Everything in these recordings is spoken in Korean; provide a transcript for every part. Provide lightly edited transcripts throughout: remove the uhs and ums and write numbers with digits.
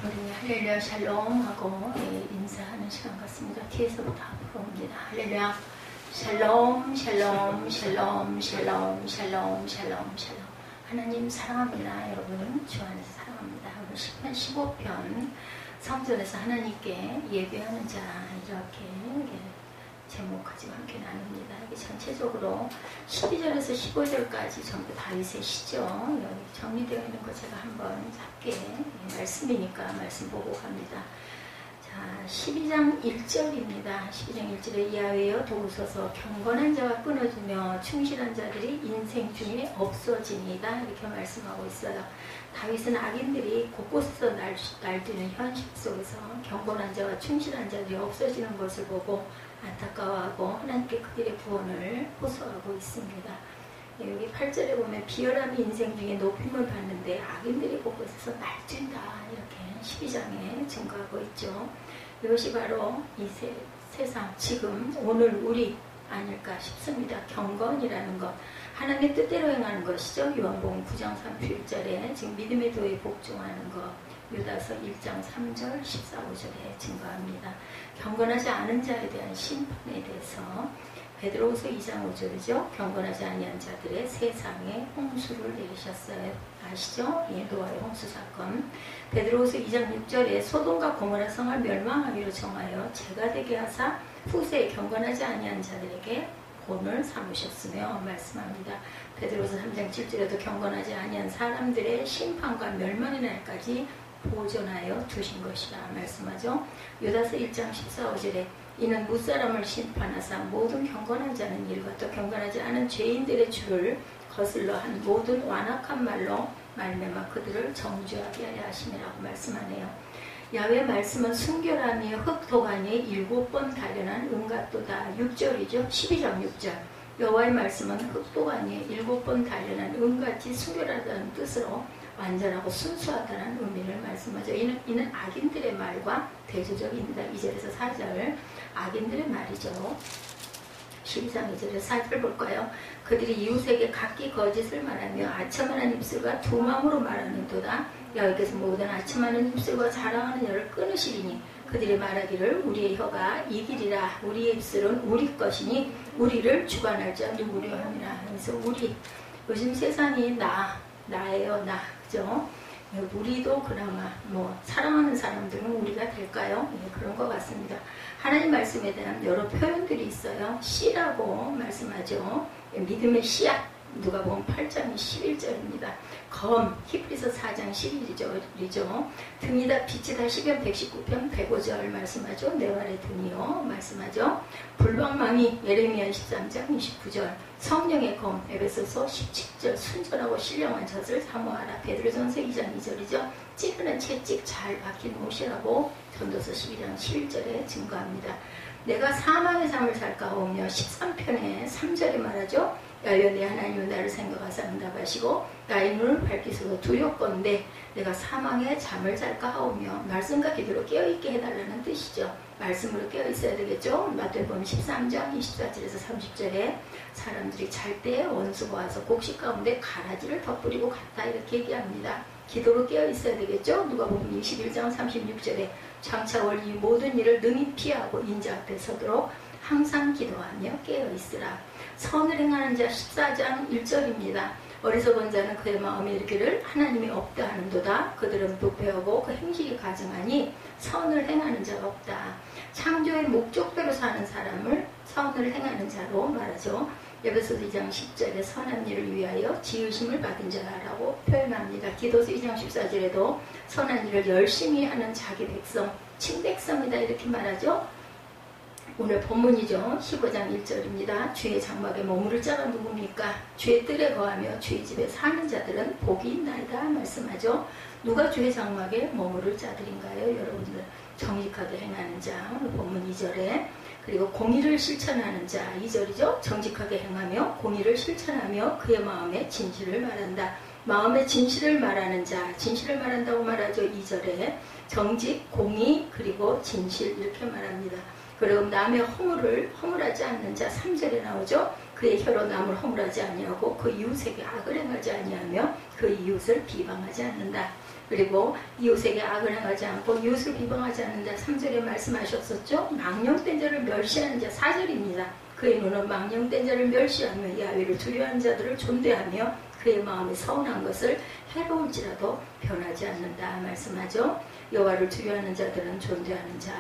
우리 할렐루야 샬롬 하고 인사하는 시간 같습니다. 뒤에서부터 앞으로 옵니다. 할렐루야 샬롬 샬롬 샬롬 샬롬 샬롬 샬롬 샬롬. 하나님 사랑합니다. 여러분 주 안에서 사랑합니다. 오늘 10편 15편 성전에서 하나님께 예배하는 자 이렇게 제목 가지고 함께 나눕니다. 이게 전체적으로 12절에서 15절까지 전부 다윗의 시죠. 여기 정리되어 있는 거 제가 한번 짧게 말씀이니까 말씀 보고 갑니다. 자, 12장 1절입니다. 12장 1절에 야훼여 도우소서 경건한 자와 끊어주며 충실한 자들이 인생 중에 없어지니다. 이렇게 말씀하고 있어요. 다윗은 악인들이 곳곳에서 날뛰는 현실 속에서 경건한 자와 충실한 자들이 없어지는 것을 보고 안타까워하고 하나님께 그들의 구원을 호소하고 있습니다. 여기 8절에 보면 비열함이 인생 중에 높임을 받는데 악인들이 곳곳에서 날뛴다 이렇게 12장에 증거하고 있죠. 이것이 바로 이 세상 지금 오늘 우리 아닐까 싶습니다. 경건이라는 것 하나님의 뜻대로 행하는 것이죠. 요한복음 9장 31절에 지금 믿음의 도에 복종하는 것 유다서 1장 3절 14, 5절에 증거합니다. 경건하지 않은 자에 대한 심판에 대해서 베드로후서 2장 5절이죠. 경건하지 아니한 자들의 세상에 홍수를 내리셨어요. 아시죠? 노아의 홍수 사건. 베드로후서 2장 6절에 소돔과 고모라 성을 멸망하기로 정하여 죄가 되게 하사 후세에 경건하지 아니한 자들에게 본을 삼으셨으며 말씀합니다. 베드로후서 3장 7절에도 경건하지 아니한 사람들의 심판과 멸망의 날까지 보존하여 두신 것이라 말씀하죠. 유다서 1장 14, 5절에 이는 무사람을 심판하사 모든 경건한 자는 일과 또 경건하지 않은 죄인들의 줄을 거슬러 한 모든 완악한 말로 말미암아 그들을 정죄하게 하려 하심이라고 말씀하네요. 야훼 말씀은 순결함이 흑도가니에 7번 단련한 은같도다. 6절이죠. 12장 6절 여호와의 말씀은 흑도가니에 7번 단련한 은같이 순결하다는 뜻으로 완전하고 순수하다는 의미를 말씀하죠. 이는 악인들의 말과 대조적입니다. 2절에서 4절 악인들의 말이죠. 12장 2절에서 4절 볼까요? 그들이 이웃에게 각기 거짓을 말하며 아첨하는 입술과 두 마음으로 말하는도다. 여호와께서 모든 아첨하는 입술과 자랑하는 혀를 끊으시리니 그들이 말하기를 우리의 혀가 이기리라. 우리의 입술은 우리 것이니 우리를 주관할 자 누구려 함이라. 그래서 우리 요즘 세상이 나예요. 나 그죠? 우리도 그나마 사랑하는 사람들은 우리가 될까요? 그런 것 같습니다. 하나님 말씀에 대한 여러 표현들이 있어요. 씨라고 말씀하죠. 믿음의 씨앗 누가복음 8장 11절입니다. 검 히브리서 4장 11절이죠. 등이다 빛이다 시편 119편 105절 말씀하죠. 내 발의 등이요 말씀하죠. 불방망이 예레미야 13장 29절 성령의 검 에베소서 17절 순전하고 신령한 젖을 사모하라. 베드로전서 2장 2절이죠. 찌르는 채찍 잘 박힌 옷이라고 전도서 12장 11절에 증거합니다. 내가 사망의 삶을 살까 하오며 13편에 3절에 말하죠. 야훼 내 하나님은 나를 생각하사 응답하시고 나의 눈을 밝히소서 두렵건대 내가 사망의 잠을 잘까 하오며 말씀과 기도로 깨어있게 해달라는 뜻이죠. 말씀으로 깨어있어야 되겠죠. 마태복음 13장 24절에서 30절에 사람들이 잘 때 원수가 와서 곡식 가운데 가라지를 덧뿌리고 갔다 이렇게 얘기합니다. 기도로 깨어있어야 되겠죠. 누가복음 21장 36절에 장차올 이 모든 일을 능히 피하고 인자 앞에 서도록 항상 기도하며 깨어있으라. 선을 행하는 자 14장 1절입니다. 어리석은 자는 그의 마음에 이르기를 하나님이 없다 하는도다. 그들은 부패하고 그 행실이 가증하니 선을 행하는 자가 없다. 창조의 목적대로 사는 사람을 선을 행하는 자로 말하죠. 에베소서 2장 10절에 선한 일을 위하여 지으심을 받은 자라고 표현합니다. 기도서 2장 14절에도 선한 일을 열심히 하는 자기 백성, 친백성이다 이렇게 말하죠. 오늘 본문이죠. 15장 1절입니다. 주의 장막에 머무를 자가 누굽니까? 주의 뜰에 거하며 주의 집에 사는 자들은 복이 있나이다 말씀하죠. 누가 주의 장막에 머무를 자들인가요? 여러분들 정직하게 행하는 자 오늘 본문 2절에 그리고 공의를 실천하는 자 2절이죠. 정직하게 행하며 공의를 실천하며 그의 마음에 진실을 말한다. 마음의 진실을 말하는 자 진실을 말한다고 말하죠. 2절에 정직, 공의 그리고 진실 이렇게 말합니다. 그리고 남의 허물하지 않는 자 3절에 나오죠. 그의 혀로 남을 허물하지 아니하고 그 이웃에게 악을 행하지 아니하며 그 이웃을 비방하지 않는다. 그리고 이웃에게 악을 행하지 않고 이웃을 비방하지 않는 자 3절에 말씀하셨었죠. 망령된 자를 멸시하는 자 4절입니다. 그의 눈은 망령된 자를 멸시하며 야훼를 두려워하는 자들을 존대하며 그의 마음에 서운한 것을 해로울지라도 변하지 않는다 말씀하죠. 여호와를 두려워하는 자들은 존대하는 자,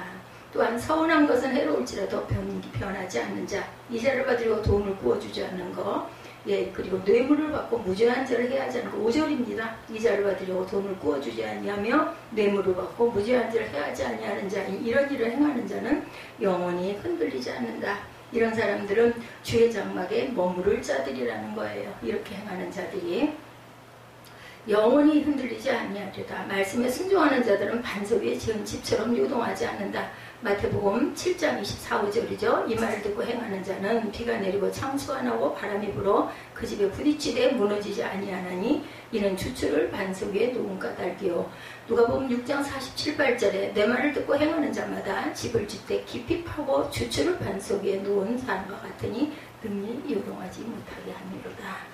또한 서운한 것은 해로울지라도 변하지 않는 자, 이자를 받으려고 돈을 구워주지 않는 것, 그리고 뇌물을 받고 무죄한 자를 해하지 않는 것. 5절입니다. 이자를 받으려고 돈을 구워주지 아니하며 뇌물을 받고 무죄한 자를 해하지 아니하는 자, 이런 일을 행하는 자는 영원히 흔들리지 않는다. 이런 사람들은 주의 장막에 머무를 자들이라는 거예요. 이렇게 행하는 자들이 영원히 흔들리지 아니하리라. 말씀에 순종하는 자들은 반석 위에 지은 집처럼 요동하지 않는다. 마태복음 7장 24, 5절이죠. 이 말을 듣고 행하는 자는 비가 내리고 창수가 나고 바람이 불어 그 집에 부딪히되 무너지지 아니하나니 이는 주추를 반석 위에 놓은 까닭이요. 누가복음 6장 47절에 내 말을 듣고 행하는 자마다 집을 짓되 깊이 파고 주추를 반석 위에 놓은 사람과 같으니 능히 요동하지 못하게 하미로다.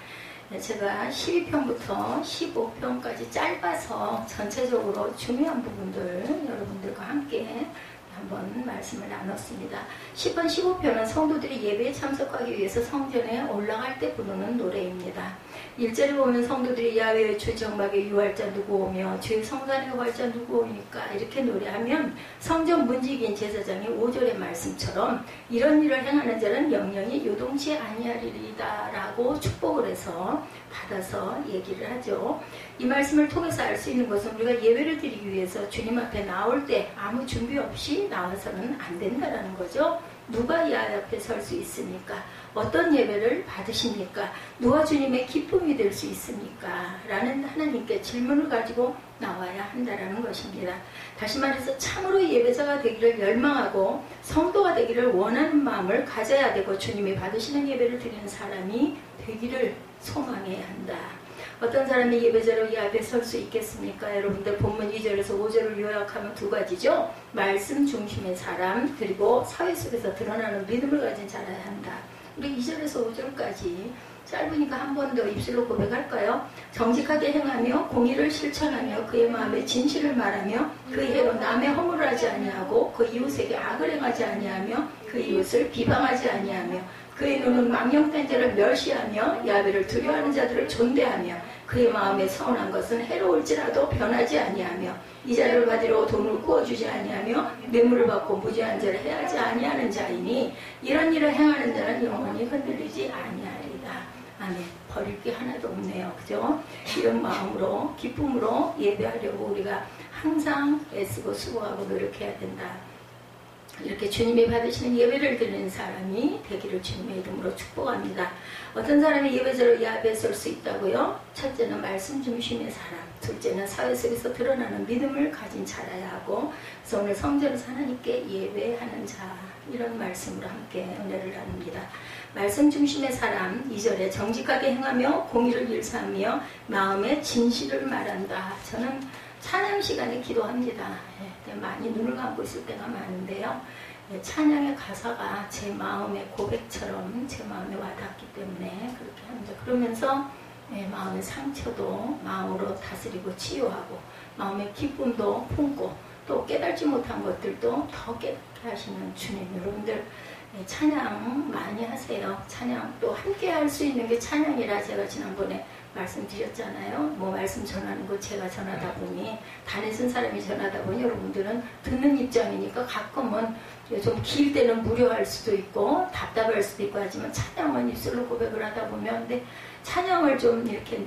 제가 12편부터 15편까지 짧아서 전체적으로 중요한 부분들 여러분들과 함께 한번 말씀을 나눴습니다. 10편, 15편은 성도들이 예배에 참석하기 위해서 성전에 올라갈 때 부르는 노래입니다. 1절에 보면 성도들이 야훼의 주 장막에 유할 자 누구 오며 주의 성산에 구할 자 누구 오니까 이렇게 노래하면 성전 문지기인 제사장이 5절의 말씀처럼 이런 일을 행하는 자는 영영이 요동치 아니하리이다 라고 축복을 해서 받아서 얘기를 하죠. 이 말씀을 통해서 알 수 있는 것은 우리가 예배를 드리기 위해서 주님 앞에 나올 때 아무 준비 없이 나와서는 안 된다라는 거죠. 누가 이 앞에 설 수 있습니까? 어떤 예배를 받으십니까? 누가 주님의 기쁨이 될 수 있습니까? 라는 하나님께 질문을 가지고 나와야 한다는 것입니다. 다시 말해서 참으로 예배자가 되기를 열망하고 성도가 되기를 원하는 마음을 가져야 되고 주님이 받으시는 예배를 드리는 사람이 되기를 소망해야 한다. 어떤 사람이 예배자로 이 앞에 설 수 있겠습니까? 여러분들 본문 2절에서 5절을 요약하면 두 가지죠. 말씀 중심의 사람, 그리고 사회 속에서 드러나는 믿음을 가진 자라야 한다. 우리 2절에서 5절까지 짧으니까 한 번 더 입술로 고백할까요? 정직하게 행하며 공의를 실천하며 그의 마음에 진실을 말하며 그 해로 남의 허물을 하지 아니하고 그 이웃에게 악을 행하지 아니하며 그 이웃을 비방하지 아니하며 그의 눈은 망령된 자를 멸시하며 야훼를 두려워하는 자들을 존대하며 그의 마음에 서운한 것은 해로울지라도 변하지 아니하며 이자를 받으려고 돈을 구워주지 아니하며 뇌물을 받고 무죄한 자를 해하지 아니하는 자이니 이런 일을 행하는 자는 영원히 흔들리지 아니하리다. 아멘. 버릴 게 하나도 없네요. 그죠? 이런 마음으로 기쁨으로 예배하려고 우리가 항상 애쓰고 수고하고 노력해야 된다. 이렇게 주님이 받으시는 예배를 드리는 사람이 되기를 주님의 이름으로 축복합니다. 어떤 사람이 예배자로 이 앞에 설 수 있다고요? 첫째는 말씀 중심의 사람, 둘째는 사회 속에서 드러나는 믿음을 가진 자라야 하고, 그래서 오늘 성전에서 하나님께 예배하는 자, 이런 말씀으로 함께 은혜를 나눕니다. 말씀 중심의 사람, 2절에 정직하게 행하며 공의를 일삼으며 마음의 진실을 말한다. 저는 찬양 시간에 기도합니다. 많이 눈을 감고 있을 때가 많은데요. 찬양의 가사가 제 마음의 고백처럼 제 마음에 와닿기 때문에 그렇게 합니다. 그러면서 마음의 상처도 마음으로 다스리고 치유하고 마음의 기쁨도 품고 또 깨달지 못한 것들도 더 깨닫게 하시는 주님, 여러분들 찬양 많이 하세요. 찬양 또 함께 할 수 있는 게 찬양이라 제가 지난번에 말씀드렸잖아요. 뭐 말씀 전하는 거 제가 전하다 보니 단에 쓴 사람이 전하다 보니 여러분들은 듣는 입장이니까 가끔은 좀 길 때는 무료할 수도 있고 답답할 수도 있고 하지만 찬양은 입술로 고백을 하다 보면 근데 찬양을 좀 이렇게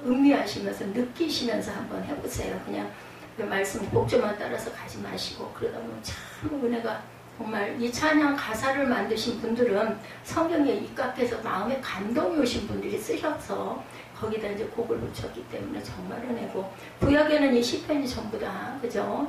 음미하시면서 느끼시면서 한번 해보세요. 그냥 그 말씀 곡조만 따라서 가지 마시고 그러다 보면 참 은혜가 정말 이 찬양 가사를 만드신 분들은 성경에 입각해서 마음에 감동이 오신 분들이 쓰셔서 거기다 이제 곡을 붙였기 때문에 정말 은혜고 구약에는 이 시편이 전부 다 그죠?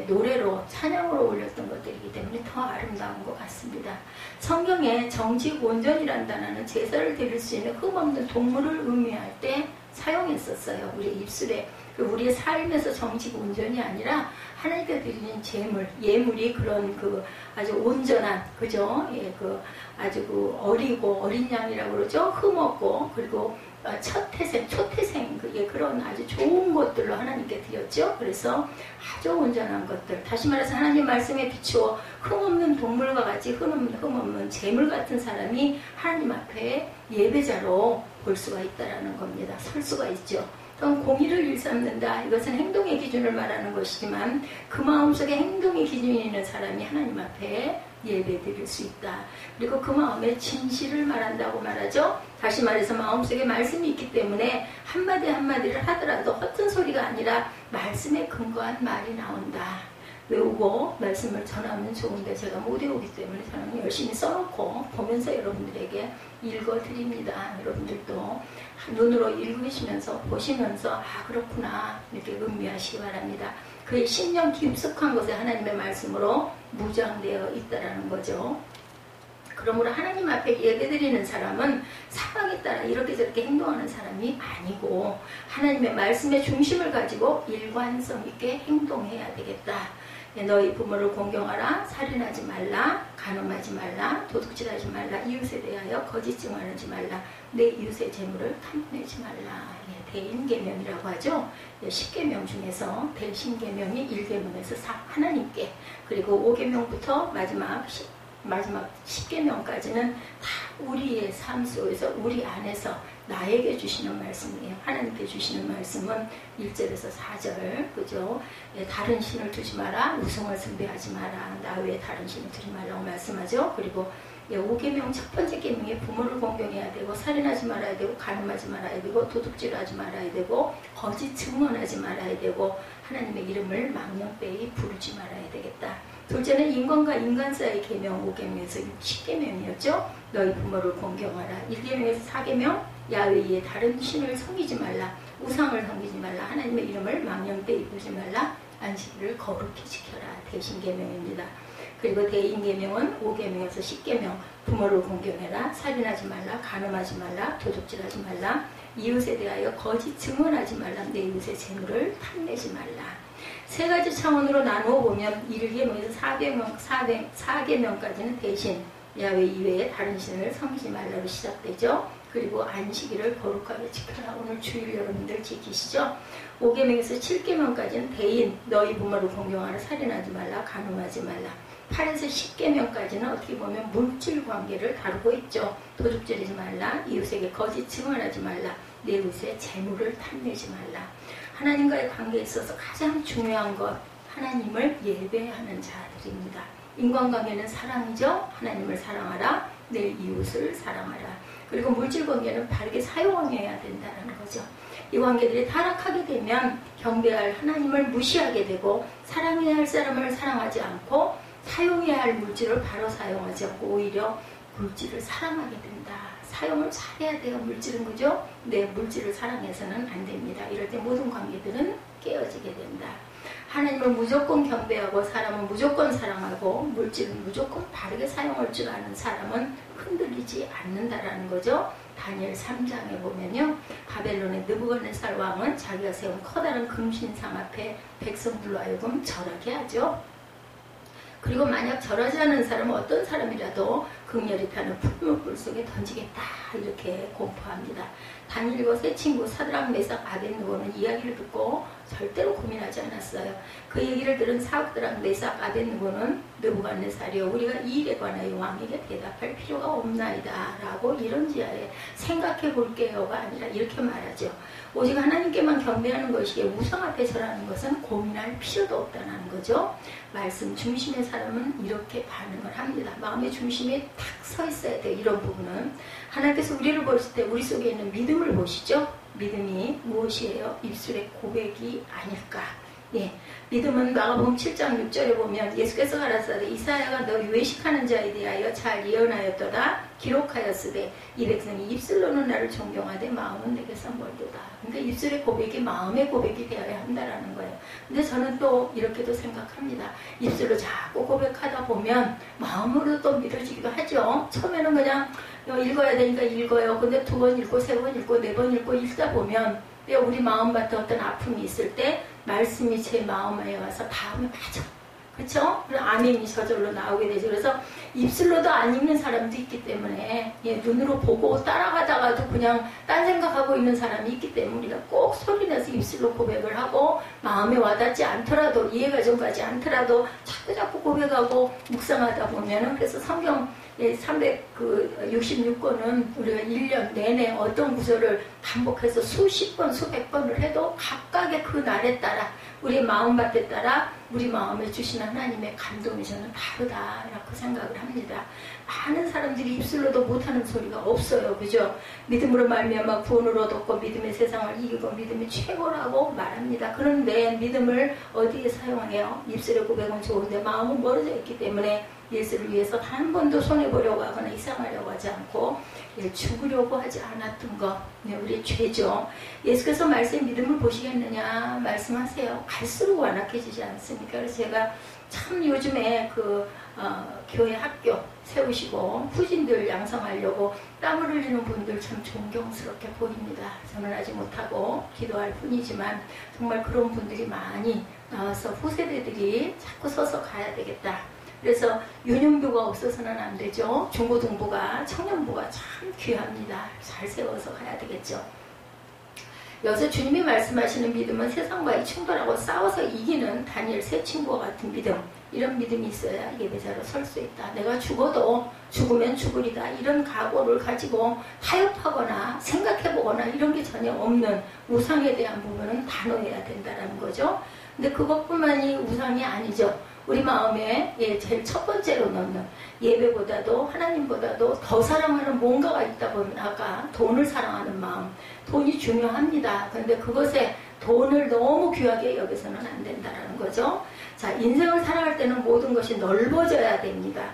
노래로 찬양으로 올렸던 것들이기 때문에 더 아름다운 것 같습니다. 성경에 정직 온전이라는 단어는 제사를 드릴 수 있는 흠없는 동물을 의미할 때 사용했었어요. 우리 입술에 우리의 삶에서 정직 온전이 아니라 하나님께 드리는 재물, 예물이 그런 그 아주 온전한, 그죠? 예, 그 아주 그 어리고 어린 양이라고 그러죠? 흠없고, 그리고 첫 태생, 초태생, 그게 그런 아주 좋은 것들로 하나님께 드렸죠. 그래서 아주 온전한 것들. 다시 말해서 하나님 말씀에 비추어 흠없는 동물과 같이 흠없는 재물 같은 사람이 하나님 앞에 예배자로 볼 수가 있다라는 겁니다. 설 수가 있죠. 또한 공의를 일삼는다. 이것은 행동의 기준을 말하는 것이지만 그 마음속에 행동의 기준이 있는 사람이 하나님 앞에 예배 드릴 수 있다. 그리고 그 마음에 진실을 말한다고 말하죠. 다시 말해서 마음속에 말씀이 있기 때문에 한마디 한마디를 하더라도 헛된 소리가 아니라 말씀에 근거한 말이 나온다. 외우고 말씀을 전하면 좋은데 제가 못 외우기 때문에 저는 열심히 써놓고 보면서 여러분들에게 읽어드립니다. 여러분들도 눈으로 읽으시면서 보시면서 아 그렇구나 이렇게 음미하시기 바랍니다. 그의 신령 깊숙한 곳에 하나님의 말씀으로 무장되어 있다라는 거죠. 그러므로 하나님 앞에 예배드리는 사람은 상황에 따라 이렇게 저렇게 행동하는 사람이 아니고 하나님의 말씀의 중심을 가지고 일관성 있게 행동해야 되겠다. 너희 부모를 공경하라, 살인하지 말라, 간음하지 말라, 도둑질하지 말라, 이웃에 대하여 거짓 증언하지 말라, 내 이웃의 재물을 탐내지 말라. 대인계명이라고 하죠. 10계명 중에서 대신계명이 1계명에서 하나님께, 그리고 5계명부터 마지막 10계명까지는 다 우리의 삶 속에서 우리 안에서 나에게 주시는 말씀이에요. 하나님께 주시는 말씀은 1절에서 4절, 그죠? 다른 신을 두지 마라, 우상을 숭배하지 마라, 나 외에 다른 신을 두지 말라고 말씀하죠. 그리고 5계명 첫 번째 계명에 부모를 공경해야 되고, 살인하지 말아야 되고, 간음하지 말아야 되고, 도둑질하지 말아야 되고, 거짓 증언하지 말아야 되고, 하나님의 이름을 망령되이 부르지 말아야 되겠다. 둘째는 인간과 인간 사이의 계명, 5계명에서 10계명이었죠. 너희 부모를 공경하라. 1계명에서 4계명, 야훼의 다른 신을 섬기지 말라, 우상을 섬기지 말라, 하나님의 이름을 망령되이 부르지 말라, 안식일을 거룩히 지켜라. 대신계명입니다. 그리고 대인계명은 5계명에서 10계명, 부모를 공경해라, 살인하지 말라, 간음하지 말라, 도둑질하지 말라, 이웃에 대하여 거짓 증언하지 말라, 내 이웃의 재물을 탐내지 말라. 세 가지 차원으로 나누어 보면 1계명에서 4계명까지는 대신 야훼 이외에 다른 신을 섬기지 말라로 시작되죠. 그리고 안식일을 거룩하게 지켜라. 오늘 주일 여러분들 지키시죠. 5계명에서 7계명까지는 대인, 너희 부모를 공경하라, 살인하지 말라, 간음하지 말라. 8에서 10계명까지는 어떻게 보면 물질 관계를 다루고 있죠. 도둑질하지 말라, 이웃에게 거짓 증언하지 말라, 내 이웃의 재물을 탐내지 말라. 하나님과의 관계에 있어서 가장 중요한 것, 하나님을 예배하는 자들입니다. 인간관계는 사랑이죠. 하나님을 사랑하라, 내 이웃을 사랑하라. 그리고 물질 관계는 바르게 사용해야 된다는 거죠. 이 관계들이 타락하게 되면 경배할 하나님을 무시하게 되고, 사랑해야 할 사람을 사랑하지 않고, 사용해야 할 물질을 바로 사용하지 않고 오히려 물질을 사랑하게 된다. 사용을 잘해야 돼요. 물질은, 그죠? 네, 물질을 사랑해서는 안 됩니다. 이럴 때 모든 관계들은 깨어지게 된다. 하나님을 무조건 경배하고 사람은 무조건 사랑하고 물질은 무조건 바르게 사용할 줄 아는 사람은 흔들리지 않는다라는 거죠. 다니엘 3장에 보면요, 바벨론의 느부갓네살 왕은 자기가 세운 커다란 금신상 앞에 백성들로 하여금 절하게 하죠. 그리고 만약 절하지 않은 사람은 어떤 사람이라도 극렬히 타는 풀무불 속에 던지겠다, 이렇게 공포합니다. 다니엘과 세 친구 사드락, 메삭, 아벳느고는 이야기를 듣고 절대로 고민하지 않았어요. 그 얘기를 들은 사드락, 메삭, 아벳느고는 느부갓네살이여, 우리가 이 일에 관하여 왕에게 대답할 필요가 없나이다 라고 이런지하에 생각해 볼게요가 아니라 이렇게 말하죠. 오직 하나님께만 경배하는 것이기에 우상 앞에 절하는 것은 고민할 필요도 없다는 거죠. 말씀 중심의 사람은 이렇게 반응을 합니다. 마음의 중심에 탁 서 있어야 돼요. 이런 부분은 하나님께서 우리를 보실 때 우리 속에 있는 믿음을 보시죠. 믿음이 무엇이에요? 입술의 고백이 아닐까. 예, 믿음은 마가복음 7장 6절에 보면 예수께서 가라사대 이사야가 너 외식하는 자에 대하여 잘 예언하였도다 기록하였으되 이 백성이 입술로는 나를 존경하되 마음은 내게서 멀도다. 그러니까 입술의 고백이 마음의 고백이 되어야 한다라는 거예요. 근데 저는 또 이렇게도 생각합니다. 입술로 자꾸 고백하다 보면 마음으로 또 믿어지기도 하죠. 처음에는 그냥 읽어야 되니까 읽어요. 근데 2번 읽고 3번 읽고 4번 읽고 읽다 보면 우리 마음밭에 어떤 아픔이 있을 때 말씀이 제 마음에 와서 닿으면 맞아. 그렇죠? 아멘이 저절로 나오게 되죠. 그래서 입술로도 안 읽는 사람도 있기 때문에 눈으로 보고 따라가다가도 그냥 딴 생각하고 있는 사람이 있기 때문에 우리가 꼭 소리내서 입술로 고백을 하고 마음에 와닿지 않더라도 이해가 좀 가지 않더라도 자꾸 고백하고 묵상하다 보면은 그래서 성경 366권은 우리가 1년 내내 어떤 구절을 반복해서 수십 번, 수백 번을 해도 각각의 그 날에 따라 우리 마음밭에 따라 우리 마음에 주시는 하나님의 감동이 저는 다르다라고 생각을 합니다. 많은 사람들이 입술로도 못하는 소리가 없어요. 그죠? 믿음으로 말미암아 구원을 얻었고 믿음의 세상을 이기고 믿음이 최고라고 말합니다. 그런데 믿음을 어디에 사용해요? 입술의 고백은 좋은데 마음은 멀어져 있기 때문에 예수를 위해서 단 한 번도 손해보려고 하거나 이상하려고 하지 않고 죽으려고 하지 않았던 것, 우리의 죄죠. 예수께서 말씀 믿음을 보시겠느냐 말씀하세요. 갈수록 완악해지지 않습니까? 그래서 제가 참 요즘에 교회 학교 세우시고 후진들 양성하려고 땀을 흘리는 분들 참 존경스럽게 보입니다. 저는 아직 못하고 기도할 뿐이지만 정말 그런 분들이 많이 나와서 후세대들이 자꾸 서서 가야 되겠다. 그래서 유년부가 없어서는 안 되죠. 중고등부가, 청년부가 참 귀합니다. 잘 세워서 가야 되겠죠. 여기서 주님이 말씀하시는 믿음은 세상과의 충돌하고 싸워서 이기는 다니엘 세 친구와 같은 믿음. 이런 믿음이 있어야 예배자로 설 수 있다. 내가 죽어도 죽으면 죽으리다. 이런 각오를 가지고 타협하거나 생각해보거나 이런 게 전혀 없는 우상에 대한 부분은 단호해야 된다는 거죠. 근데 그것뿐만이 우상이 아니죠. 우리 마음에 제일 첫 번째로 넣는 예배보다도 하나님보다도 더 사랑하는 뭔가가 있다 보면 아까 돈을 사랑하는 마음, 돈이 중요합니다. 그런데 그것에 돈을 너무 귀하게 여기서는 안 된다는 거죠. 자, 인생을 살아갈 때는 모든 것이 넓어져야 됩니다.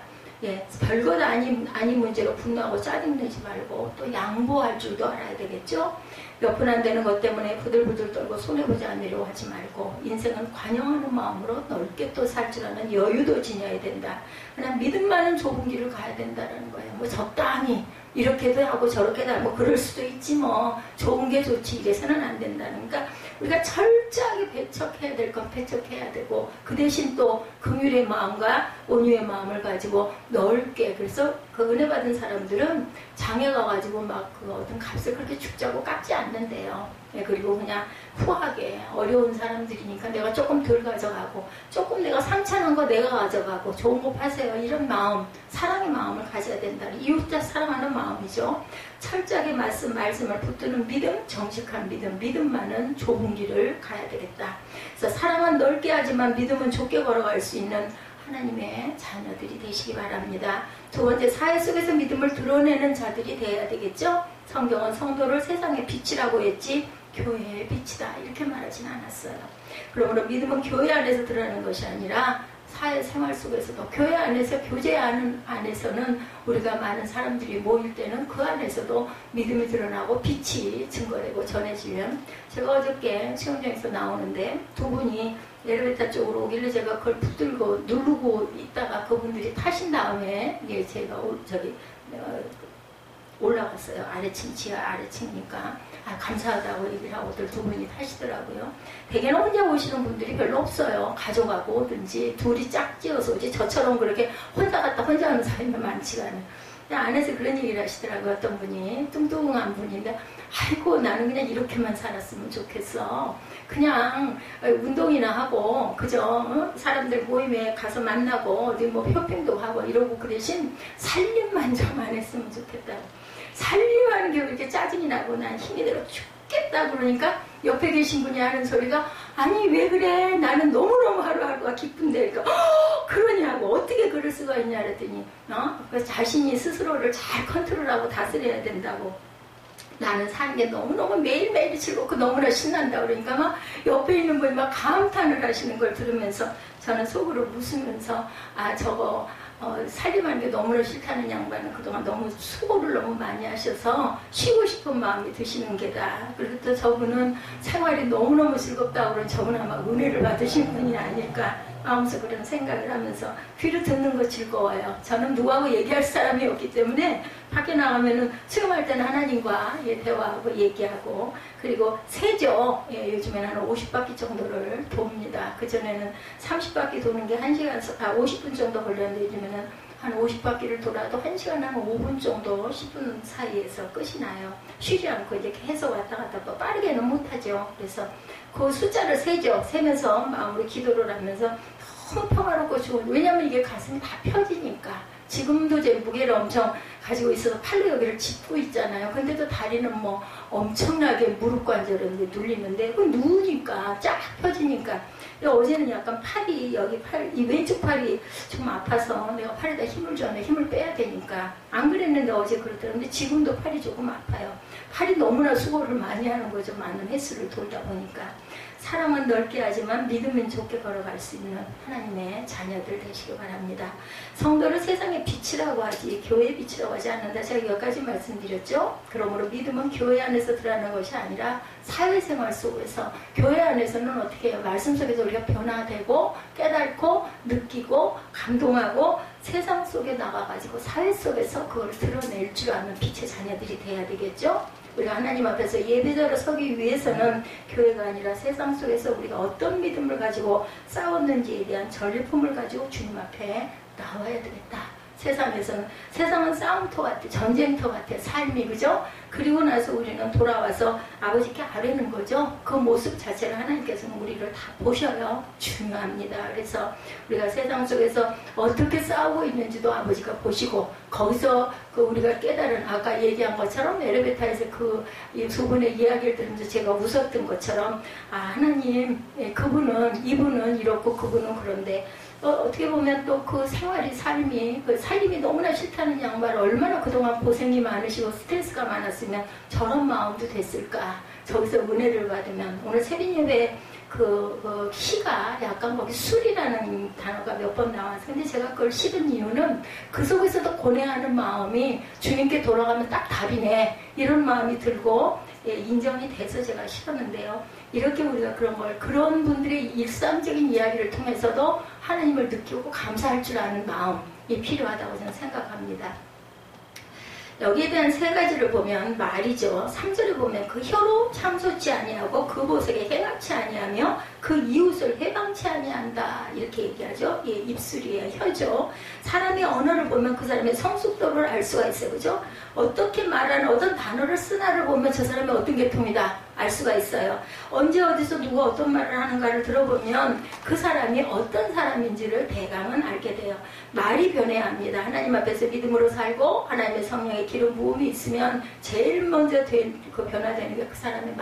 별것 아닌 문제로 분노하고 짜증내지 말고 또 양보할 줄도 알아야 되겠죠. 몇 푼 안 되는 것 때문에 부들부들 떨고 손해보지 않으려고 하지 말고 인생은 관용하는 마음으로 넓게 또 살 줄 아는 여유도 지녀야 된다. 그냥 믿음만은 좁은 길을 가야 된다는 거예요. 뭐 적당히 이렇게도 하고 저렇게도 하고 그럴 수도 있지 뭐 좋은 게 좋지 이래서는 안 된다는. 그러니까 우리가 철저하게 배척해야 될 건 배척해야 되고 그 대신 또 긍휼의 마음과 온유의 마음을 가지고 넓게. 그래서 그 은혜 받은 사람들은 장에 가가지고 막 그 어떤 값을 그렇게 죽자고 깎지 않는데요. 그리고 그냥 후하게 어려운 사람들이니까 내가 조금 덜 가져가고 조금 내가 상처난 거 내가 가져가고 좋은 거 파세요. 이런 마음, 사랑의 마음을 가져야 된다는 이웃자 사랑하는 마음이죠. 철저하게 말씀을 붙드는 믿음, 정직한 믿음만은 좁은 길을 가야 되겠다. 그래서 사랑은 넓게 하지만 믿음은 좁게 걸어갈 수 있는 하나님의 자녀들이 되시기 바랍니다. 두 번째, 사회 속에서 믿음을 드러내는 자들이 되어야 되겠죠. 성경은 성도를 세상의 빛이라고 했지 교회의 빛이다 이렇게 말하진 않았어요. 그러므로 믿음은 교회 안에서 드러나는 것이 아니라 사회생활 속에서도 교회 안에서 교제 안에서는 우리가 많은 사람들이 모일 때는 그 안에서도 믿음이 드러나고 빛이 증거되고 전해지면, 제가 어저께 수영장에서 나오는데 두 분이 엘리베이터 쪽으로 오길래 제가 그걸 붙들고 누르고 있다가 그분들이 타신 다음에 제가 올라갔어요. 아래층, 지하 아래층이니까. 감사하다고 얘기를 하고들 두 분이 타시더라고요. 대개는 혼자 오시는 분들이 별로 없어요. 가져가고 오든지 둘이 짝지어서 오지 저처럼 그렇게 혼자 갔다 혼자 오는 사람이 많지가 않아요. 안에서 그런 얘기를 하시더라고요. 어떤 분이 뚱뚱한 분인데 아이고 나는 그냥 이렇게만 살았으면 좋겠어. 그냥 운동이나 하고 그저 사람들 모임에 가서 만나고 어디 뭐 쇼핑도 하고 이러고 그 대신 살림만 좀 안 했으면 좋겠다고. 살림하는 게 왜 이렇게 짜증이 나고 난 힘이 들어 죽겠다 그러니까 옆에 계신 분이 하는 소리가 아니 왜 그래 나는 너무너무 하루하루가 기쁜데 그러니까 그러냐고 어떻게 그럴 수가 있냐 그랬더니 자신이 스스로를 잘 컨트롤하고 다스려야 된다고. 나는 사는 게 너무너무 매일매일이 즐겁고 너무나 신난다 그러니까 막 옆에 있는 분이 막 감탄을 하시는 걸 들으면서 저는 속으로 웃으면서 저거 살림하는 게 너무나 싫다는 양반은 그동안 너무 수고를 너무 많이 하셔서 쉬고 싶은 마음이 드시는 게다. 그리고 또 저분은 생활이 너무너무 즐겁다고 그런 저분 아마 은혜를 받으신 분이 아닐까 마음속으로 그런 생각을 하면서 귀로 듣는 거 즐거워요. 저는 누구하고 얘기할 사람이 없기 때문에 밖에 나가면은 수영할 때는 하나님과 대화하고 얘기하고 그리고 세죠. 요즘에는 한 50바퀴 정도를 돕니다. 그전에는 30바퀴 도는 게 1시간, 50분 정도 걸렸는데 요즘에는 한 50바퀴를 돌아도 1시간 한 5분 정도 10분 사이에서 끝이 나요. 쉬지 않고 이제 계속 왔다 갔다 빠르게는 못하죠. 그래서 그 숫자를 세죠. 세면서 마음으로 기도를 하면서 너무 평화롭고 좋은, 왜냐면 이게 가슴이 다 펴지니까. 지금도 제 무게를 엄청 가지고 있어서 팔로 여기를 짚고 있잖아요. 근데도 다리는 뭐 엄청나게 무릎 관절에 눌리는데 그 누우니까 쫙 펴지니까. 어제는 약간 팔이 여기 이 왼쪽 팔이 좀 아파서 내가 팔에다 힘을 줬는데 힘을 빼야 되니까 안 그랬는데 어제 그랬더니 지금도 팔이 조금 아파요. 팔이 너무나 수고를 많이 하는 거죠. 많은 횟수를 돌다 보니까. 사랑은 넓게 하지만 믿음은 좁게 걸어갈 수 있는 하나님의 자녀들 되시기 바랍니다. 성도를 세상의 빛이라고 하지 교회의 빛이라고 하지 않는다. 제가 여기까지 말씀드렸죠. 그러므로 믿음은 교회 안에서 드러나는 것이 아니라 사회생활 속에서, 교회 안에서는 어떻게 해요? 말씀 속에서 우리가 변화되고 깨닫고 느끼고 감동하고 세상 속에 나가가지고 사회 속에서 그걸 드러낼 줄 아는 빛의 자녀들이 돼야 되겠죠. 우리가 하나님 앞에서 예배자로 서기 위해서는 교회가 아니라 세상 속에서 우리가 어떤 믿음을 가지고 싸웠는지에 대한 전리품을 가지고 주님 앞에 나와야 되겠다. 세상은 싸움터 같아, 전쟁터 같아, 삶이, 그죠? 그리고 나서 우리는 돌아와서 아버지께 아뢰는 거죠. 그 모습 자체를 하나님께서는 우리를 다 보셔요. 중요합니다. 그래서 우리가 세상 속에서 어떻게 싸우고 있는지도 아버지가 보시고, 거기서 우리가 깨달은, 아까 얘기한 것처럼 엘리베이터에서 두 분의 이야기를 들으면서 제가 웃었던 것처럼, 하나님, 이분은 이렇고 그분은 그런데, 어떻게 보면 또 그 삶이 너무나 싫다는 양반을 얼마나 그동안 고생이 많으시고 스트레스가 많았으면 저런 마음도 됐을까. 저기서 은혜를 받으면, 오늘 새벽예배 시가 약간 거기 술이라는 단어가 몇 번 나와서, 근데 제가 그걸 실은 이유는 그 속에서도 고뇌하는 마음이 주님께 돌아가면 딱 답이네, 이런 마음이 들고 인정이 돼서 제가 실었는데요. 이렇게 우리가 그런 분들의 일상적인 이야기를 통해서도 하나님을 느끼고 감사할 줄 아는 마음이 필요하다고 저는 생각합니다. 여기에 대한 세 가지를 보면 말이죠. 3절에 보면 그 혀로 참소치 아니하고 그 보석에 행하치 아니하며 그 이웃을 해방치 아니한다, 이렇게 얘기하죠. 입술이에요. 혀죠. 사람의 언어를 보면 그 사람의 성숙도를 알 수가 있어요. 그죠? 어떻게 말하는, 어떤 단어를 쓰나를 보면 저 사람이 어떤 계통이다 알 수가 있어요. 언제 어디서 누가 어떤 말을 하는가를 들어보면 그 사람이 어떤 사람인지를 대강은 알게 돼요. 말이 변해야 합니다. 하나님 앞에서 믿음으로 살고 하나님의 성령의 기름 부음이 있으면 제일 먼저 변화되는 게 그 사람의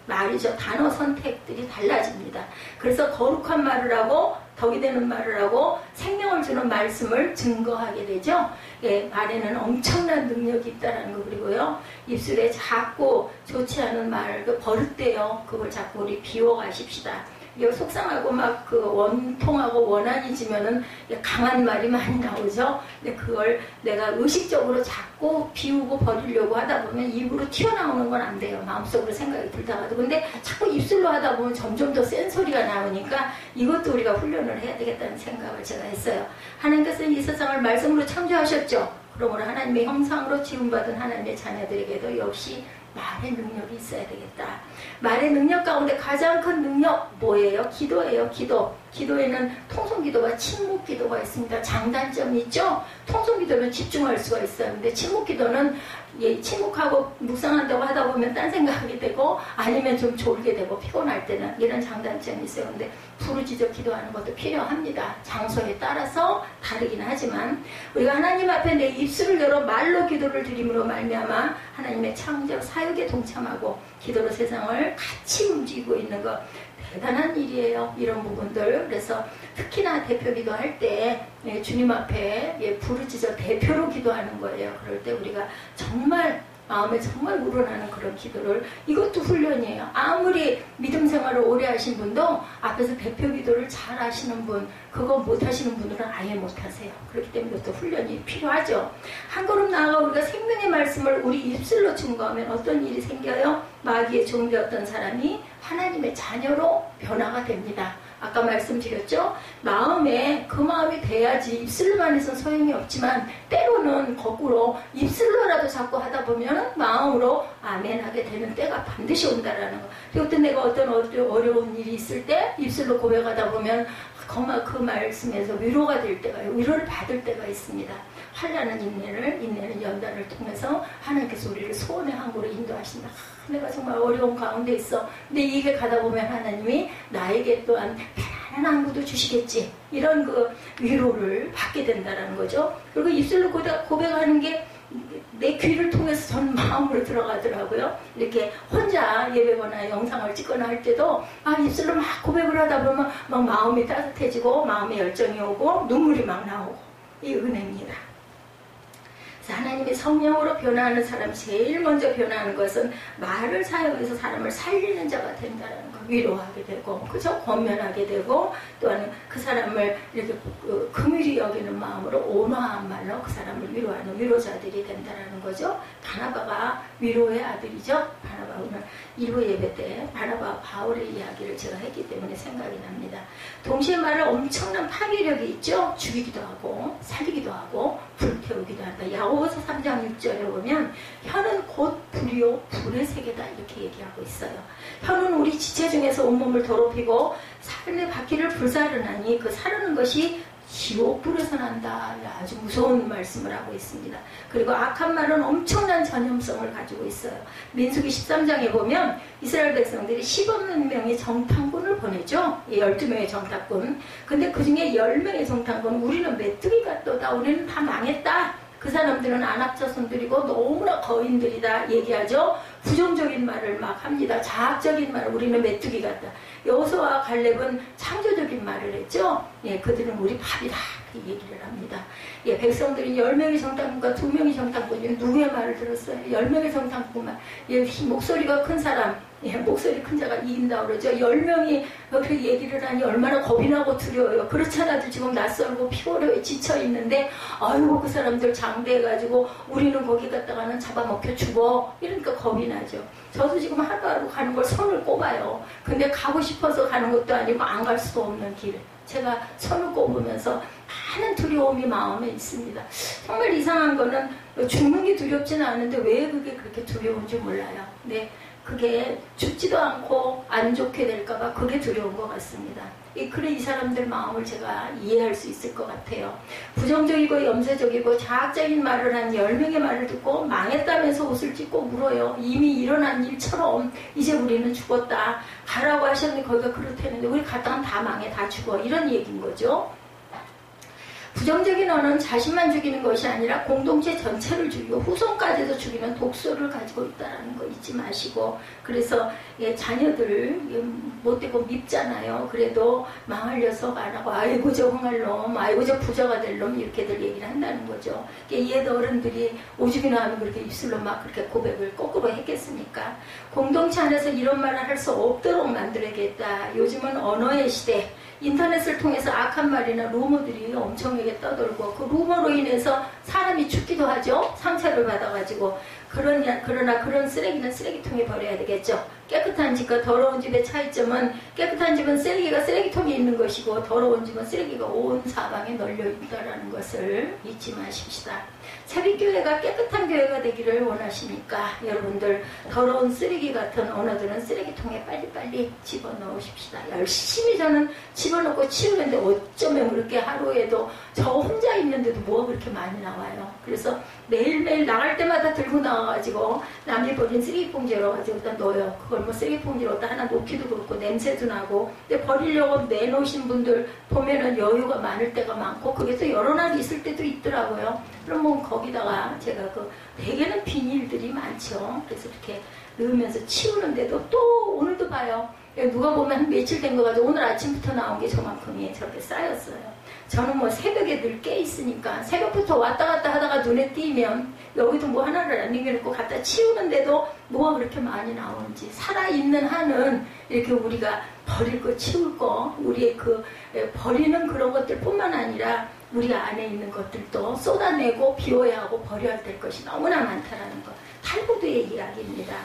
말이죠. 단어 선택들이 달라집니다. 그래서 거룩한 말을 하고 덕이 되는 말을 하고 생명을 주는 말씀을 증거하게 되죠. 말에는 엄청난 능력이 있다는 거. 그리고요, 입술에 작고 좋지 않은 말, 버릇돼요. 그걸 자꾸 우리 비워가십시다. 이거 속상하고 원통하고 원한이지면은 강한 말이 많이 나오죠. 근데 그걸 내가 의식적으로 자꾸 비우고 버리려고 하다 보면 입으로 튀어나오는 건 안 돼요. 마음속으로 생각이 들다가도. 근데 자꾸 입술로 하다 보면 점점 더 센 소리가 나오니까 이것도 우리가 훈련을 해야 되겠다는 생각을 제가 했어요. 하나님께서는 이 세상을 말씀으로 창조하셨죠. 그러므로 하나님의 형상으로 지음받은 하나님의 자녀들에게도 역시 말의 능력이 있어야 되겠다. 말의 능력 가운데 가장 큰 능력 뭐예요? 기도예요. 기도에는 통성기도와 침묵기도가 있습니다. 장단점이 있죠? 통성기도는 집중할 수가 있어요. 근데 침묵기도는 침묵하고 묵상한다고 하다 보면 딴 생각이 되고 아니면 좀 졸게 되고 피곤할 때는 이런 장단점이 있어요. 근데 부르짖어 기도하는 것도 필요합니다. 장소에 따라서 다르긴 하지만 우리가 하나님 앞에 내 입술을 열어 말로 기도를 드림으로 말미암아 하나님의 창조 사역에 동참하고 기도로 세상을 같이 움직이고 있는 것, 대단한 일이에요. 이런 부분들. 그래서 특히나 대표 기도할 때 주님 앞에 부르짖어 대표로 기도하는 거예요. 그럴 때 우리가 정말 마음에 정말 우러나는 그런 기도를, 이것도 훈련이에요. 아무리 믿음 생활을 오래 하신 분도 앞에서 대표 기도를 잘 하시는 분, 그거 못 하시는 분들은 아예 못 하세요. 그렇기 때문에 이것도 훈련이 필요하죠. 한 걸음 나아가 우리가 생명의 말씀을 우리 입술로 증거하면 어떤 일이 생겨요? 마귀의 종되었던 사람이 하나님의 자녀로 변화가 됩니다. 아까 말씀드렸죠? 마음에 그 마음이 돼야지. 입술로만 해서 소용이 없지만 때로는 거꾸로 입술로라도 자꾸 하다 보면 마음으로 아멘 하게 되는 때가 반드시 온다라는 거. 그것도 내가 어떤 어려운 일이 있을 때 입술로 고백하다 보면 그 말씀에서 위로가 될 때가, 위로를 받을 때가 있습니다. 환난은 인내는 연단을 통해서 하나님께서 우리를 소원의 항구로 인도하신다. 내가 정말 어려운 가운데 있어. 근데 이게 가다 보면 하나님이 나에게 또한 편안한 항구도 주시겠지. 이런 그 위로를 받게 된다는 거죠. 그리고 입술로 고백하는 게 내 귀를 통해서 전 마음으로 들어가더라고요. 이렇게 혼자 예배거나 영상을 찍거나 할 때도 입술로 막 고백을 하다 보면 막 마음이 따뜻해지고 마음에 열정이 오고 눈물이 막 나오고, 이 은혜입니다. 하나님의 성령으로 변화하는 사람, 제일 먼저 변화하는 것은 말을 사용해서 사람을 살리는 자가 된다는 거. 위로하게 되고, 그죠? 권면하게 되고, 또한 그 사람을 이렇게 긍휼히 여기는 마음으로 온화한 말로 그 사람을 위로하는 위로자들이 된다는 거죠. 바나바가 위로의 아들이죠. 바나바, 오늘 1부 예배 때 바나바와 바울의 이야기를 제가 했기 때문에 생각이 납니다. 동시에 말을 엄청난 파괴력이 있죠. 죽이기도 하고 살리기도 하고 불태우기도 한다. 야고보서 3장 6절에 보면 혀는 곧 불이요 불의 세계다, 이렇게 얘기하고 있어요. 혀는 우리 지체 중에서 온몸을 더럽히고 삶의 바퀴를 불사르나니 그 사르는 것이 지옥불에서 난다. 아주 무서운 말씀을 하고 있습니다. 그리고 악한 말은 엄청난 전염성을 가지고 있어요. 민수기 13장에 보면 이스라엘 백성들이 10없는 명의 정탐꾼을 보내죠. 12명의 정탐꾼. 근데 그 중에 10명의 정탐꾼은 우리는 메뚜기가 또다, 우리는 다 망했다, 그 사람들은 안압자손들이고 너무나 거인들이다 얘기하죠. 부정적인 말을 막 합니다. 자학적인 말, 우리는 메뚜기 같다. 여호수아와 갈렙은 창조적인 말을 했죠. 예, 그들은 우리 밥이다, 이렇게 얘기를 합니다. 예, 백성들이 10명의 정탐꾼과 2명의 정탐꾼이 누구의 말을 들었어요? 10명의 정탐꾼만. 예, 목소리가 큰 사람, 예, 목소리 큰 자가 이긴다 그러죠. 10명이 그렇게 얘기를 하니 얼마나 겁이 나고 두려워요. 그렇지 않아도 지금 낯설고 피곤해 지쳐 있는데, 아이고 그 사람들 장대해가지고 우리는 거기 갔다가는 잡아먹혀 죽어, 이러니까 겁이 나죠. 저도 지금 하루하루 가는 걸 손을 꼽아요. 근데 가고 싶어서 가는 것도 아니고 안 갈 수도 없는 길, 제가 손을 꼽으면서 많은 두려움이 마음에 있습니다. 정말 이상한 거는 죽는 게 두렵지는 않은데 왜 그게 그렇게 두려운지 몰라요. 근데 그게 죽지도 않고 안 좋게 될까봐 그게 두려운 것 같습니다. 그래 이 사람들 마음을 제가 이해할 수 있을 것 같아요. 부정적이고 염세적이고 자학적인 말을 한 10명의 말을 듣고 망했다면서 옷을 찢고 울어요. 이미 일어난 일처럼 이제 우리는 죽었다, 가라고 하셨는데 거기가 그렇다는데 우리 갔다간 다 망해, 다 죽어, 이런 얘기인 거죠. 부정적인 언어는 자신만 죽이는 것이 아니라 공동체 전체를 죽이고 후손까지도 죽이는 독소를 가지고 있다는 거 잊지 마시고, 그래서 자녀들 못되고 밉잖아요. 그래도 망할 녀석 안 하고 아이고 저 흥할 놈, 아이고 저 부자가 될 놈, 이렇게들 얘기를 한다는 거죠. 옛 어른들이 오죽이나 하면 그렇게 입술로 막 그렇게 고백을 거꾸로 했겠습니까? 공동체 안에서 이런 말을 할 수 없도록 만들어야겠다. 요즘은 언어의 시대, 인터넷을 통해서 악한 말이나 루머들이 엄청나게 떠돌고 그 루머로 인해서 사람이 죽기도 하죠. 상처를 받아가지고. 그러나 그런 쓰레기는 쓰레기통에 버려야 되겠죠. 깨끗한 집과 더러운 집의 차이점은 깨끗한 집은 쓰레기가 쓰레기통에 있는 것이고 더러운 집은 쓰레기가 온 사방에 널려 있다는 것을 잊지 마십시다. 새빛교회가 깨끗한 교회가 되기를 원하시니까 여러분들 더러운 쓰레기 같은 언어들은 쓰레기통에 빨리빨리 집어넣으십시다. 열심히 저는 집어넣고 치우는데 어쩌면 그렇게 하루에도 저 혼자 있는데도 뭐가 그렇게 많이 나와요. 그래서 매일매일 나갈 때마다 들고 나와가지고 남이 버린 쓰레기봉지 열어가지고 일단 넣어요. 그걸 뭐 쓰레기봉지를 어디다 하나 놓기도 그렇고 냄새도 나고. 근데 버리려고 내놓으신 분들 보면은 여유가 많을 때가 많고 그게 또 여러 날 있을 때도 있더라고요. 그럼 뭐 거기다가 제가 대개는 비닐들이 많죠. 그래서 이렇게 넣으면서 치우는데도 또 오늘도 봐요. 누가 보면 한 며칠 된 거 가지고 오늘 아침부터 나온 게 저만큼이 저렇게 쌓였어요. 저는 뭐 새벽에 늘 깨 있으니까 새벽부터 왔다 갔다 하다가 눈에 띄면 여기도 뭐 하나를 안 남겨놓고 갖다 치우는데도 뭐가 그렇게 많이 나오는지, 살아있는 한은 이렇게 우리가 버릴 거 치울 거, 우리의 그 버리는 그런 것들 뿐만 아니라 우리 안에 있는 것들도 쏟아내고 비워야 하고 버려야 될 것이 너무나 많다라는 것, 탈무드의 이야기입니다.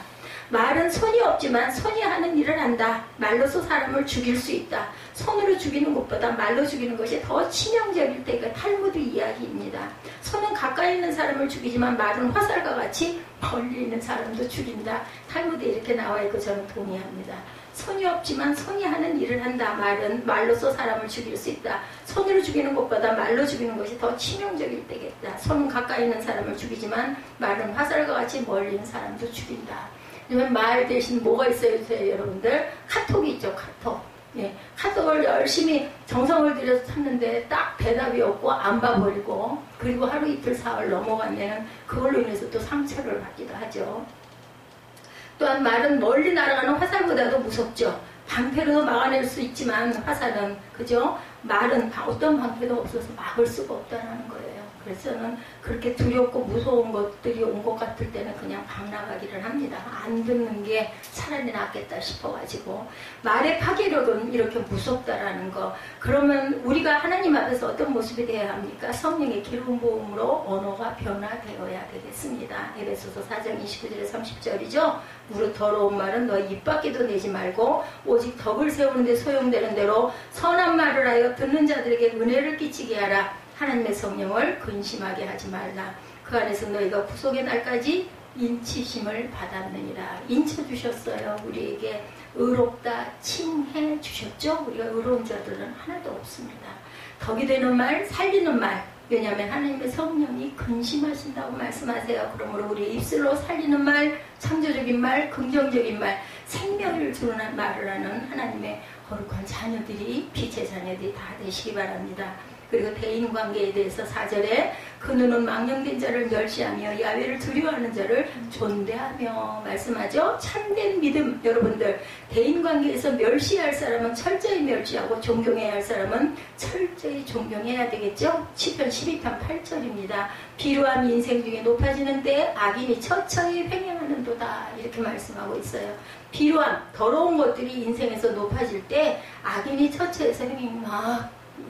말은 손이 없지만 손이 하는 일을 한다. 말로서 사람을 죽일 수 있다. 손으로 죽이는 것보다 말로 죽이는 것이 더 치명적일 때가 탈무드 이야기입니다. 손은 가까이 있는 사람을 죽이지만 말은 화살과 같이 멀리 있는 사람도 죽인다. 탈무드에 이렇게 나와 있고 저는 동의합니다. 손이 없지만 손이 하는 일을 한다. 말은 말로서 사람을 죽일 수 있다. 손으로 죽이는 것보다 말로 죽이는 것이 더 치명적일 때겠다. 손은 가까이 있는 사람을 죽이지만 말은 화살과 같이 멀리 있는 사람도 죽인다. 그러면 말 대신 뭐가 있어요, 여러분들? 카톡이 있죠, 카톡. 예, 카톡을 열심히 정성을 들여서 찾는데 딱 대답이 없고 안 봐버리고, 그리고 하루 이틀 사흘 넘어가면 그걸로 인해서 또 상처를 받기도 하죠. 또한 말은 멀리 날아가는 화살보다도 무섭죠. 방패로도 막아낼 수 있지만 화살은, 그죠? 말은 어떤 방패도 없어서 막을 수가 없다는 거예요. 그래서 저는 그렇게 두렵고 무서운 것들이 온 것 같을 때는 그냥 방 나가기를 합니다. 안 듣는 게 차라리 낫겠다 싶어가지고. 말의 파괴력은 이렇게 무섭다라는 거. 그러면 우리가 하나님 앞에서 어떤 모습이 되어야 합니까? 성령의 기름 부음으로 언어가 변화되어야 되겠습니다. 에베소서 4장 29절에 30절이죠. 무릇 더러운 말은 너희 입 밖에도 내지 말고 오직 덕을 세우는 데 소용되는 대로 선한 말을 하여 듣는 자들에게 은혜를 끼치게 하라. 하나님의 성령을 근심하게 하지 말라. 그 안에서 너희가 구속의 날까지 인치심을 받았느니라. 인쳐주셨어요. 우리에게 의롭다 칭해 주셨죠. 우리가 의로운 자들은 하나도 없습니다. 덕이 되는 말, 살리는 말. 왜냐하면 하나님의 성령이 근심하신다고 말씀하세요. 그러므로 우리 입술로 살리는 말, 창조적인 말, 긍정적인 말, 생명을 주는 말을 하는 하나님의 거룩한 자녀들이, 빛의 자녀들이 다 되시기 바랍니다. 그리고 대인관계에 대해서 4절에 그 눈은 망령된 자를 멸시하며 야훼를 두려워하는 자를 존대하며 말씀하죠. 참된 믿음, 여러분들 대인관계에서 멸시할 사람은 철저히 멸시하고 존경해야 할 사람은 철저히 존경해야 되겠죠. 시편 12편 8절입니다. 비루한 인생 중에 높아지는 때 악인이 처처히 횡행하는도다. 이렇게 말씀하고 있어요. 비루한 더러운 것들이 인생에서 높아질 때 악인이 처처해서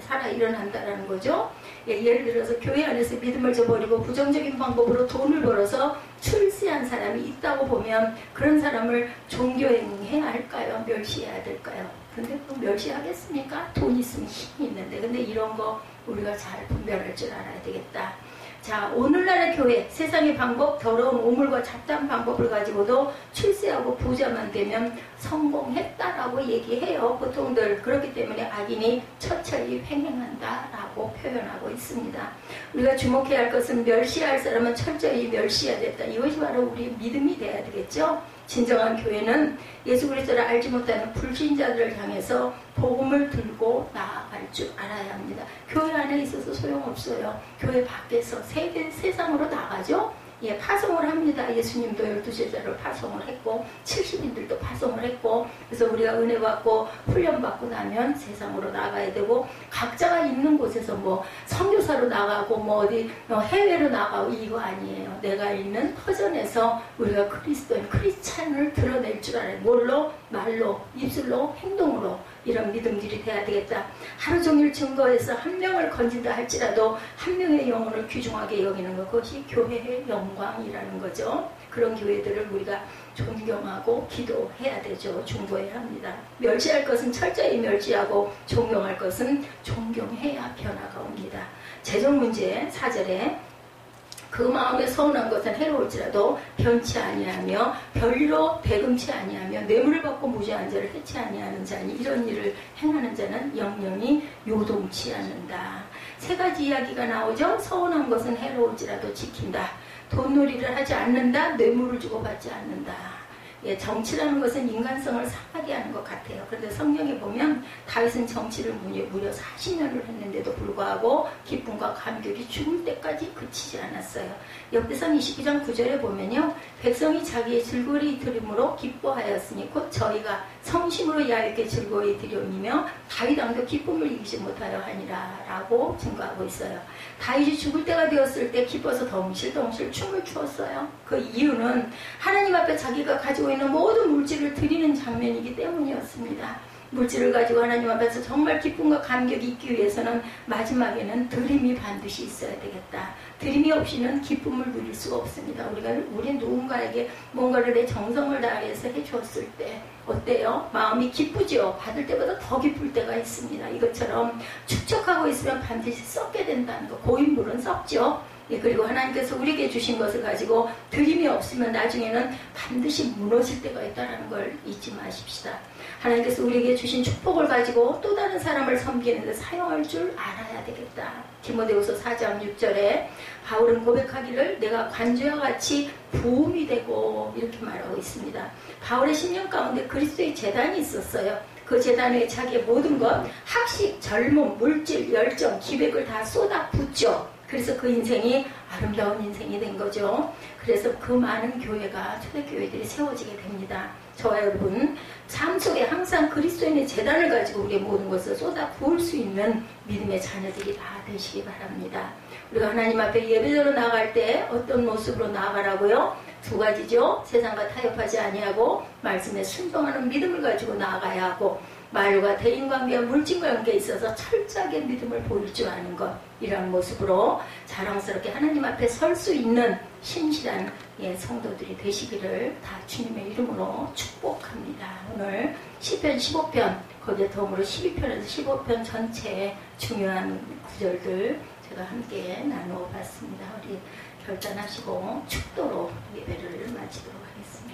살아 일어난다라는 거죠. 예, 예를 들어서 교회 안에서 믿음을 저버리고 부정적인 방법으로 돈을 벌어서 출세한 사람이 있다고 보면 그런 사람을 존경해야 할까요? 멸시해야 될까요? 근데 또 멸시하겠습니까? 돈 있으면 힘이 있는데. 근데 이런 거 우리가 잘 분별할 줄 알아야 되겠다. 자, 오늘날의 교회, 세상의 방법, 더러운 오물과 잡다한 방법을 가지고도 출세하고 부자만 되면 성공했다라고 얘기해요. 보통들. 그렇기 때문에 악인이 처처히 횡행한다라고 표현하고 있습니다. 우리가 주목해야 할 것은 멸시할 사람은 철저히 멸시해야 된다. 이것이 바로 우리의 믿음이 돼야 되겠죠. 진정한 교회는 예수 그리스도를 알지 못하는 불신자들을 향해서 복음을 들고 나아갈 줄 알아야 합니다. 교회 안에 있어서 소용없어요. 교회 밖에서 세상으로 나가죠. 예, 파송을 합니다. 예수님도 12제자를 파송을 했고 70인들도 파송을 했고, 그래서 우리가 은혜 받고 훈련 받고 나면 세상으로 나가야 되고, 각자가 있는 곳에서 뭐 선교사로 나가고 뭐 어디 해외로 나가고 이거 아니에요. 내가 있는 터전에서 우리가 그리스도인 크리스찬을 드러낼 줄 알아요. 뭘로? 말로, 입술로, 행동으로. 이런 믿음들이 돼야 되겠다. 하루 종일 증거해서 한 명을 건진다 할지라도 한 명의 영혼을 귀중하게 여기는 것, 그것이 교회의 영광이라는 거죠. 그런 교회들을 우리가 존경하고 기도해야 되죠. 중보해야 합니다. 멸시할 것은 철저히 멸시하고 존경할 것은 존경해야 변화가 옵니다. 재정 문제 4절에 그 마음에 서운한 것은 해로울지라도 변치 아니하며 별로 배금치 아니하며 뇌물을 받고 무죄한 자를 해치 아니하는 자니 이런 일을 행하는 자는 영영이 요동치 않는다. 세 가지 이야기가 나오죠. 서운한 것은 해로울지라도 지킨다. 돈놀이를 하지 않는다. 뇌물을 주고 받지 않는다. 예, 정치라는 것은 인간성을 상하게 하는 것 같아요. 그런데 성경에 보면 다윗은 정치를 무려 40년을 했는데도 불구하고 기쁨과 감격이 죽을 때까지 그치지 않았어요. 역대상 22장 9절에 보면요. 백성이 자기의 즐거이 드림으로 기뻐하였으니 곧 저희가 성심으로 야훼께 즐거이 드려이며 다윗 왕도 기쁨을 이기지 못하여 하니라 라고 증거하고 있어요. 다윗이 죽을 때가 되었을 때 기뻐서 덩실덩실 춤을 추었어요. 그 이유는 하나님 앞에 자기가 가지고 있는 모든 물질을 드리는 장면이기 때문이었습니다. 물질을 가지고 하나님 앞에서 정말 기쁨과 감격이 있기 위해서는 마지막에는 드림이 반드시 있어야 되겠다. 드림이 없이는 기쁨을 누릴 수가 없습니다. 우리 누군가에게 뭔가를 내 정성을 다해서 해주었을 때 어때요? 마음이 기쁘죠? 받을 때보다 더 기쁠 때가 있습니다. 이것처럼 축적하고 있으면 반드시 썩게 된다는 거. 고인물은 썩죠. 예, 그리고 하나님께서 우리에게 주신 것을 가지고 드림이 없으면 나중에는 반드시 무너질 때가 있다는 걸 잊지 마십시다. 하나님께서 우리에게 주신 축복을 가지고 또 다른 사람을 섬기는데 사용할 줄 알아야 되겠다. 디모데후서 4장 6절에 바울은 고백하기를 내가 관주와 같이 부음이 되고 이렇게 말하고 있습니다. 바울의 10년 가운데 그리스도의 제단이 있었어요. 그 제단에 자기의 모든 것, 학식, 젊음, 물질, 열정, 기백을 다 쏟아붓죠. 그래서 그 인생이 아름다운 인생이 된 거죠. 그래서 그 많은 교회가 초대교회들이 세워지게 됩니다. 저와 여러분 삶 속에 항상 그리스도인의 제단을 가지고 우리의 모든 것을 쏟아 부을 수 있는 믿음의 자녀들이 다 되시기 바랍니다. 우리가 하나님 앞에 예배드려 나갈 때 어떤 모습으로 나아가라고요? 두 가지죠. 세상과 타협하지 아니하고 말씀에 순종하는 믿음을 가지고 나아가야 하고 말과 대인관계와 물질관계에 있어서 철저하게 믿음을 보일 줄 아는 것, 이러한 모습으로 자랑스럽게 하나님 앞에 설 수 있는 신실한 성도들이 되시기를 다 주님의 이름으로 축복합니다. 오늘 시편 15편 거기에 더불어 12편에서 15편 전체의 중요한 구절들 제가 함께 나누어 봤습니다. 우리 결단하시고 축도로 예배를 마치도록 하겠습니다.